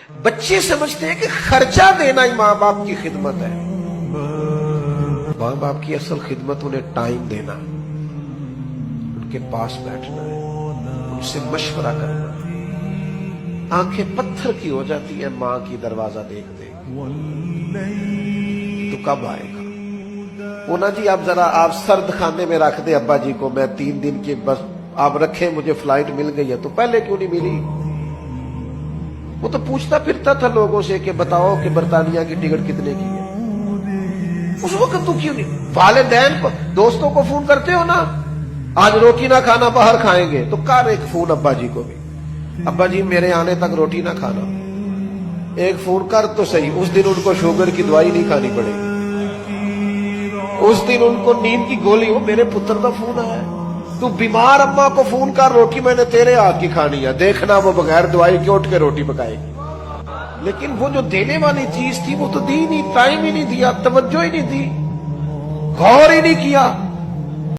बच्चे समझते हैं कि खर्चा देना ही माँ बाप की खिदमत है। माँ बाप की असल खिदमत उन्हें टाइम देना, उनके पास बैठना है, उनसे मशवरा करना है। आंखें पत्थर की हो जाती है माँ की दरवाजा देख देख, तो कब आएगा? वो ना जी आप जरा आप सर्द खाने में रख दे अब्बा जी को, मैं 3 दिन के बस आप रखे, मुझे फ्लाइट मिल गई है, तो पहले क्यों नहीं मिली? वो तो पूछता फिरता था लोगों से कि बताओ कि बरतानिया की टिकट कितने की है। उस वक्त तू क्यों नहीं? वालिदैन को दोस्तों को फोन करते हो ना, आज रोटी ना खाना बाहर खाएंगे, तो कर एक फोन अब्बा जी को भी, अब्बा जी मेरे आने तक रोटी ना खाना, एक फोन कर तो सही। उस दिन उनको शुगर की दवाई नहीं खानी पड़ेगी, उस दिन उनको नींद की गोली, वो मेरे पुत्र का फोन आया, तू बीमार अम्मा को फोन कर, रोटी मैंने तेरे हाथ की खानी है, देखना वो बगैर दवाई के उठ के रोटी पकाएगी। लेकिन वो जो देने वाली चीज थी वो तो दी नहीं, टाइम ही नहीं दिया, तवज्जो ही नहीं दी, गौर ही नहीं किया।